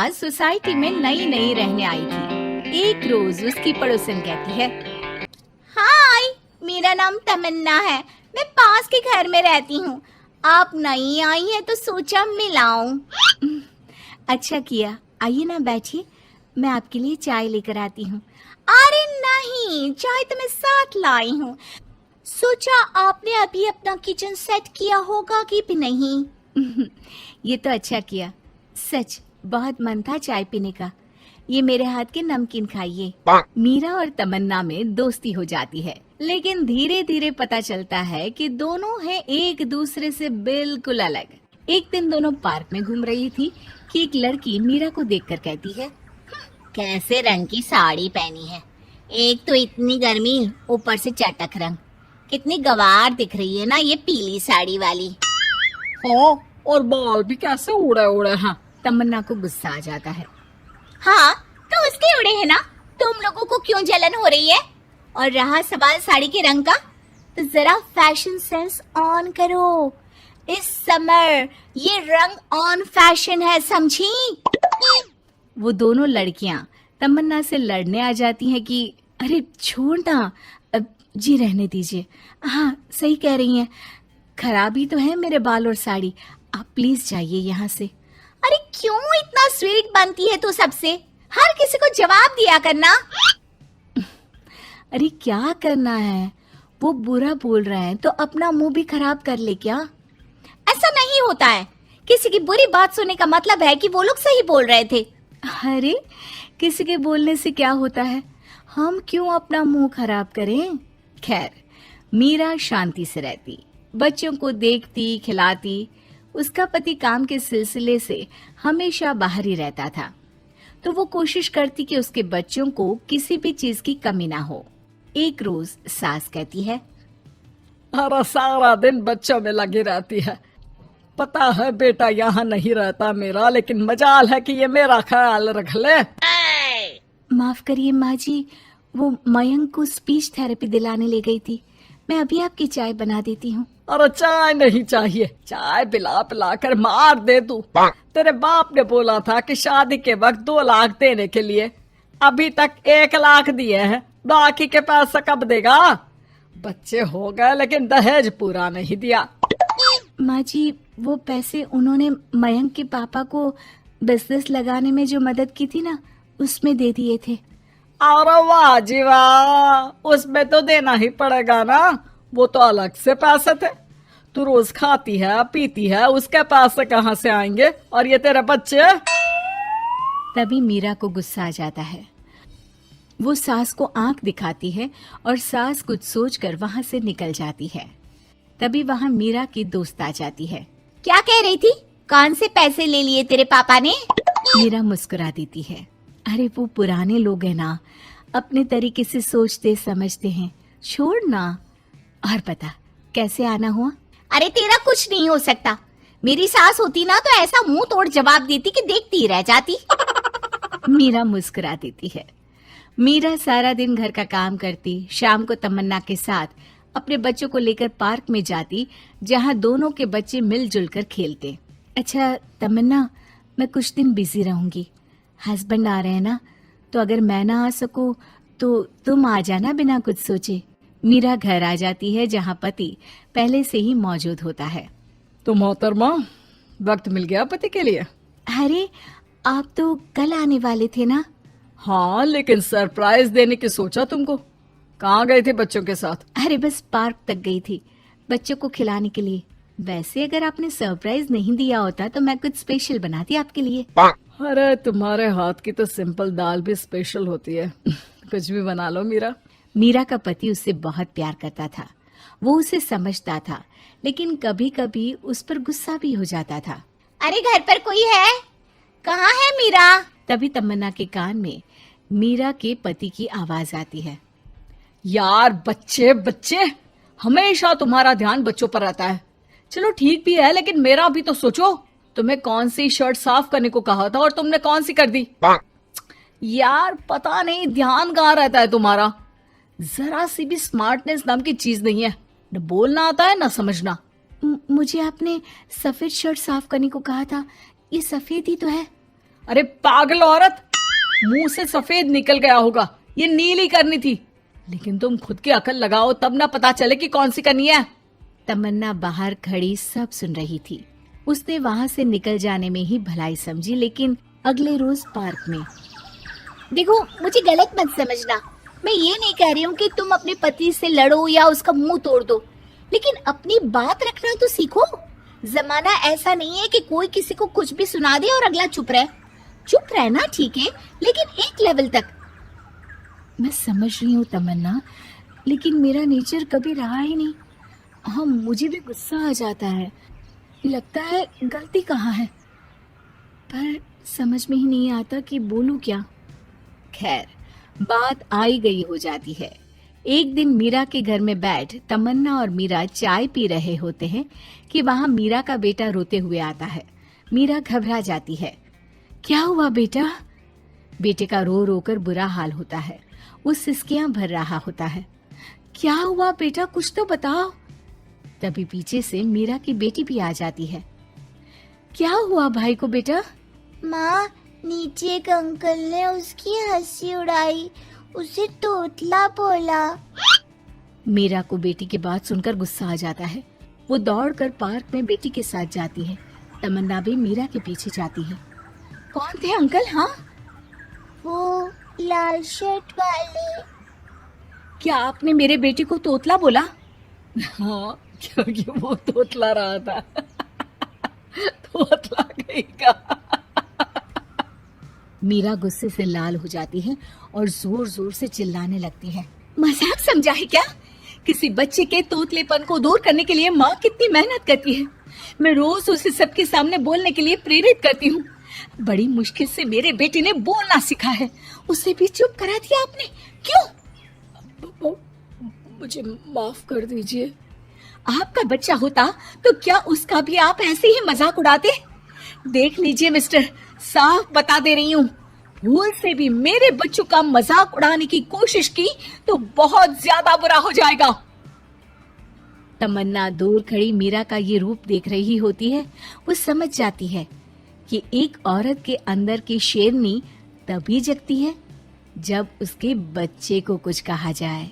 सास सोसाइटी में नई नई रहने आई थी। एक रोज उसकी पड़ोसन कहती है, हाय, मेरा नाम तमन्ना है, मैं पास के घर में रहती हूँ। आप नई आई हैं तो सोचा मिलाऊं। अच्छा किया, आइए ना बैठिए, मैं आपके लिए चाय लेकर आती हूँ। अरे नहीं, चाय तो मैं साथ लाई हूँ। सोचा आपने अभी अपना किचन सेट किया होगा कि भी नहीं। ये तो अच्छा किया, सच बहुत मन था चाय पीने का। ये मेरे हाथ के नमकीन खाइए। मीरा और तमन्ना में दोस्ती हो जाती है, लेकिन धीरे धीरे पता चलता है कि दोनों हैं एक दूसरे से बिल्कुल अलग। एक दिन दोनों पार्क में घूम रही थी कि एक लड़की मीरा को देखकर कहती है, कैसे रंग की साड़ी पहनी है, एक तो इतनी गर्मी, ऊपर से चटक रंग। कितनी गवार दिख रही है ना ये पीली साड़ी वाली। हाँ, और बाल भी कैसे उड़े उड़े हैं। तमन्ना को गुस्सा आ जाता है। हाँ, तो उसके उड़े हैं ना, तुम लोगों को क्यों जलन हो रही है? और रहा सवाल साड़ी के रंग का, तो जरा फैशन सेंस ऑन करो। इस समर ये रंग ऑन फैशन है, समझी? वो दोनों लड़कियां तमन्ना से लड़ने आ जाती हैं कि अरे छोड़ ना, अब जी रहने दीजिए। हाँ सही कह रही हैं, खराबी तो है मेरे बाल और साड़ी, आप प्लीज जाइए यहाँ से। अरे क्यों इतना स्वीट बनती है तू सबसे? हर किसी को जवाब दिया करना। अरे क्या करना है, वो बुरा बोल रहे हैं तो अपना मुंह भी खराब कर ले क्या? ऐसा नहीं होता है, किसी की बुरी बात सुनने का मतलब है कि वो लोग सही बोल रहे थे। अरे किसी के बोलने से क्या होता है, हम क्यों अपना मुंह खराब करें। खैर, मीरा शांति से रहती, बच्चों को देखती खिलाती। उसका पति काम के सिलसिले से हमेशा बाहर ही रहता था, तो वो कोशिश करती कि उसके बच्चों को किसी भी चीज की कमी ना हो। एक रोज सास कहती है, अरे सारा दिन बच्चों में लगी रहती है। पता है बेटा यहाँ नहीं रहता मेरा, लेकिन मजाल है कि ये मेरा ख्याल रख ले। माफ करिए माँ जी, वो मयंक को स्पीच थेरेपी दिलाने ले गई थी, मैं अभी आपकी चाय बना देती हूँ। अरे चाय नहीं चाहिए, चाय पिला पिला कर मार दे तू। तेरे बाप ने बोला था कि शादी के वक्त 2 लाख देने के लिए, अभी तक 1 लाख दिए हैं, बाकी के पैसा कब देगा? बच्चे हो गए लेकिन दहेज पूरा नहीं दिया। माँ जी, वो पैसे उन्होंने मयंक के पापा को बिजनेस लगाने में जो मदद की थी ना, उसमें दे दिए थे। अरे वाह जी वाह, उसमें तो देना ही पड़ेगा ना, वो तो अलग से पैसे थे। तू रोज खाती है पीती है, उसके पैसे कहाँ से आएंगे? और ये तेरे बच्चे। तभी मीरा को गुस्सा आ जाता है। वो सास को आंख दिखाती है और सास कुछ सोचकर वहां से निकल जाती है। तभी वहां मीरा की दोस्त आ जाती है। क्या कह रही थी? कौन से पैसे ले लिए तेरे पापा ने? मीरा मुस्कुरा देती है। अरे वो पुराने लोग हैं ना, अपने तरीके से सोचते समझते हैं, छोड़ ना। और पता कैसे आना हुआ? अरे तेरा कुछ नहीं हो सकता। मेरी सास होती ना तो ऐसा मुंह तोड़ जवाब देती कि देखती रह जाती। मीरा मुस्कुरा देती है। मीरा सारा दिन घर का काम करती, शाम को तमन्ना के साथ अपने बच्चों को लेकर पार्क में जाती, जहां दोनों के बच्चे मिलजुल कर खेलते। अच्छा तमन्ना, मैं कुछ दिन बिजी रहूंगी, हस्बैंड आ रहे हैं ना, तो अगर मैं ना आ सकूं तो तुम आ जाना बिना कुछ सोचे। मीरा घर आ जाती है, जहां पति पहले से ही मौजूद होता है। तो मोहतरमा, वक्त मिल गया पति के लिए? अरे आप तो कल आने वाले थे ना? हाँ, लेकिन सरप्राइज देने की सोचा तुमको। कहाँ गए थे बच्चों के साथ? अरे बस पार्क तक गई थी, बच्चों को खिलाने के लिए। वैसे अगर आपने सरप्राइज नहीं दिया होता तो मैं कुछ स्पेशल बनाती आपके लिए। अरे तुम्हारे हाथ की तो सिंपल दाल भी स्पेशल होती है। कुछ भी बना लो मीरा। मीरा का पति उससे बहुत प्यार करता था, वो उसे समझता था, लेकिन कभी कभी उस पर गुस्सा भी हो जाता था। अरे घर पर कोई है? कहाँ है मीरा? तभी तमन्ना के कान में मीरा के पति की आवाज आती है। यार बच्चे बच्चे, हमेशा तुम्हारा ध्यान बच्चों पर रहता है। चलो ठीक भी है, लेकिन मेरा भी तो सोचो। तुम्हें कौन सी शर्ट साफ करने को कहा था और तुमने कौन सी कर दी? यार पता नहीं ध्यान कहाँ रहता है तुम्हारा। जरा सी भी स्मार्टनेस नाम की चीज नहीं है, न बोलना आता है न समझना। मुझे आपने सफेद शर्ट साफ करने को कहा था, ये सफेद ही तो है। अरे पागल औरत, मुंह से सफेद निकल गया होगा, ये नीली करनी थी। लेकिन तुम खुद की अकल लगाओ तब ना पता चले कि कौन सी करनी है। तमन्ना बाहर खड़ी सब सुन रही थी। उसने वहां से निकल जाने में ही भलाई समझी, लेकिन अगले रोज पार्क में। देखो, मुझे गलत मत समझना, मैं ये नहीं कह रही हूँ कि तुम अपने पति से लड़ो या उसका मुंह तोड़ दो, लेकिन अपनी बात रखना तो सीखो। जमाना ऐसा नहीं है कि कोई किसी को कुछ भी सुना दे और अगला चुप रहे। चुप रहना ठीक है, लेकिन एक लेवल तक। मैं समझ रही हूँ तमन्ना, लेकिन मेरा नेचर कभी रहा ही नहीं। हाँ, मुझे भी गुस्सा आ जाता है, लगता है गलती कहाँ है, पर समझ में ही नहीं आता कि बोलूं क्या। खैर, बात आई गई हो जाती है। एक दिन मीरा के घर में बैठ तमन्ना और मीरा चाय पी रहे होते हैं कि वहां मीरा का बेटा रोते हुए आता है। मीरा घबरा जाती है। क्या हुआ बेटा? बेटे का रो रो कर बुरा हाल होता है। वो सिसकियां भर रहा होता है। क्या हुआ बेटा, कुछ तो बताओ। तभी पीछे से मीरा की बेटी भी आ जाती है। क्या हुआ भाई को बेटा? माँ, नीचे एक अंकल ने उसकी हंसी उड़ाई, उसे तोतला बोला। मीरा को बेटी की बात सुनकर गुस्सा आ जाता है। वो दौड़कर पार्क में बेटी के साथ जाती है। तमन्ना भी मीरा के पीछे जाती है। कौन थे अंकल? हाँ, वो लाल शर्ट वाले। क्या आपने मेरे बेटे को तोतला बोला? हाँ, क्योंकि वो तोतला रहा था। तोतला कहेगा। मीरा गुस्से से लाल हो जाती है और जोर जोर से चिल्लाने लगती है। मजाक समझा है क्या? किसी बच्चे के तोतलेपन को दूर करने के लिए माँ कितनी मेहनत करती है। मैं रोज उसे सबके सामने बोलने के लिए प्रेरित करती हूँ। बड़ी मुश्किल से मेरे बेटे ने बोलना सीखा है, उसे भी चुप करा दिया आपने। क्यों? मुझे माफ कर दीजिए। आपका बच्चा होता तो क्या उसका भी आप ऐसे ही मजाक उड़ाते? देख लीजिए मिस्टर, साफ बता दे रही हूँ, भूल से भी मेरे बच्चों का मजाक उड़ाने की कोशिश की तो बहुत ज्यादा बुरा हो जाएगा। तमन्ना दूर खड़ी मीरा का ये रूप देख रही होती है। वो समझ जाती है कि एक औरत के अंदर की शेरनी तभी जगती है जब उसके बच्चे को कुछ कहा जाए।